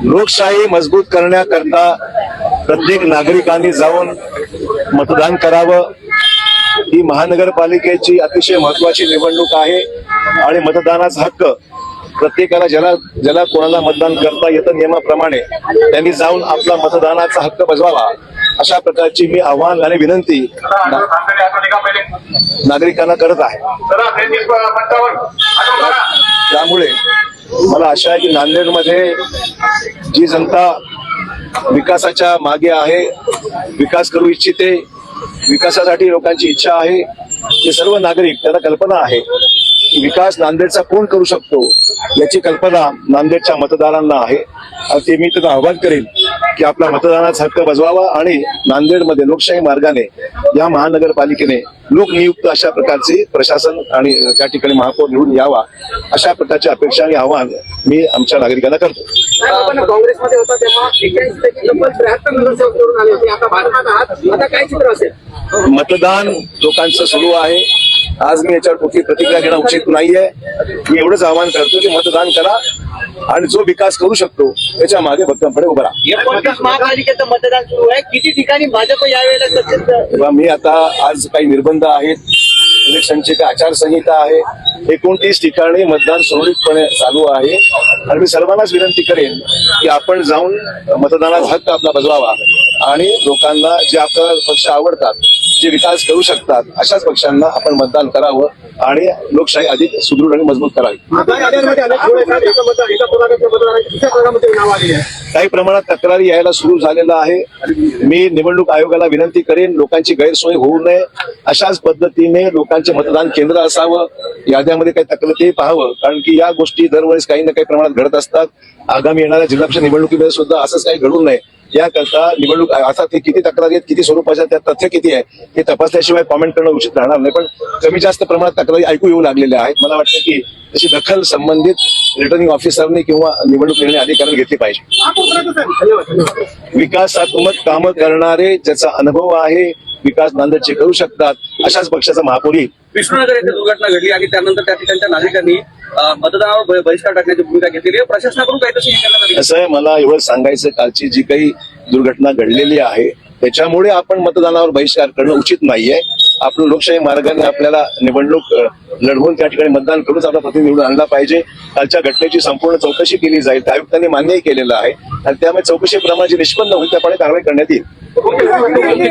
लोकशाही मजबूत करण्याकरता प्रत्येक नागरिकांनी जाऊन मतदान करावं। ही महानगरपालिकेची अतिशय महत्वाची निवडणूक आहे आणि मतदानाचा हक्क प्रत्येकाला ज्याला कोणाला मतदान करता येतं नियमाप्रमाणे त्यांनी जाऊन आपला मतदानाचा हक्क बजवावा, अशा प्रकारची मी आव्हान आणि विनंती नागरिकांना करत आहे। त्यामुळे मला आशा आहे की नांदेडमध्ये जी जनता विकासाच्या मागे आहे, विकास करू इच्छिते, विकासासाठी लोकांची इच्छा आहे, ते सर्व नागरिक त्यांना कल्पना आहे की विकास नांदेडचा कोण करू शकतो याची कल्पना नांदेडच्या मतदारांना आहे। ते मी त्यांना आवाहन करेन की आपला मतदानाचा हक्क बजवावा आणि नांदेडमध्ये लोकशाही मार्गाने या महानगरपालिकेने लोकनियुक्त अशा प्रकारचे प्रशासन आणि त्या ठिकाणी महापौर निवडून यावा, अशा प्रकारची अपेक्षा आणि आव्हान मी आमच्या नागरिकांना करतो। काँग्रेसमध्ये होता तेव्हा 81 पैकी 73 नगरसेवक निवडून आले होते, आता भाजपात आहात, आता काय चित्र असेल? मतदान लोकांचं सुरू आहे। आज मी याच्यावर कुठली प्रतिक्रिया घेणं उचित नाहीये। मी एवढंच आवाहन करतो की मतदान करा आणि जो विकास करू शकतो त्याच्या मागे भक्कमपणे उभा राहा। 29 महापालिकेचं मतदान सुरू आहे, किती ठिकाणी भाजप यावेळेला सत्तेत? मी आता आज काही निर्बंध आहेत, इलेक्शनची काही आचारसंहिता आहे, 29 ठिकाणी मतदान सुरळीतपणे चालू आहे आणि मी सर्वांनाच विनंती करेन की आपण जाऊन मतदानाचा हक्क आपला बजवावा आणि लोकांना जे आपल्याला पक्ष आवडतात, जे विकास करू शकतात, अशाच पक्षांना आपण मतदान करावं आणि लोकशाही अधिक सुदृढ आणि मजबूत करावी। काही प्रमाणात तक्रारी यायला सुरू झालेला आहे। मी निवडणूक आयोगाला विनंती करेन लोकांची गैरसोय होऊ नये, अशाच पद्धतीने लोकांचे मतदान केंद्र असावं, याद्यामध्ये काही तक्रारी पाहावं, कारण की या गोष्टी दरवेळेस काही ना काही प्रमाणात घडत असतात। आगामी येणाऱ्या जिल्हा परिषद निवडणुकीमध्ये सुद्धा असंच काही घडू नये याकरता निवडणूक आता ते किती तक्रारी आहेत, किती स्वरूपाच्या, त्या तथ्य किती आहे हे तपासल्याशिवाय कॉमेंट करणं उचित राहणार नाही। पण कमी जास्त प्रमाणात तक्रारी ऐकू येऊ लागलेल्या आहेत। मला वाटतं की त्याची दखल संबंधित रिटर्निंग ऑफिसरने किंवा निवडणूक निर्णय अधिकाऱ्यांनी घेतली पाहिजे। विकासात्मक कामं करणारे, ज्याचा अनुभव आहे, विकास नांदेडचे करू शकतात, अशाच पक्षाचा महापौर येईल। विष्णुनगर येथे दुर्घटना घडली आणि त्यानंतर त्या ठिकाणच्या नागरिकांनी मतदानावर बहिष्कार टाकण्याची भूमिका घेतलेली आहे। प्रशासनाकडून काही तसं कसं आहे, मला एवढं सांगायचं, कालची जी काही दुर्घटना घडलेली आहे त्याच्यामुळे आपण मतदानावर बहिष्कार करणं उचित नाहीये। आपण लोकशाही मार्गाने आपल्याला निवडणूक लढवून त्या ठिकाणी मतदान करूनच आपला प्रतिनिधी निवडून आणला पाहिजे। कालच्या घटनेची संपूर्ण चौकशी केली जाईल, त्या आयुक्तांनी मान्यही केलेलं आहे आणि त्यामुळे चौकशीप्रमाणे जे निष्पन्न होईल त्याप्रमाणे कारवाई करण्यात येईल।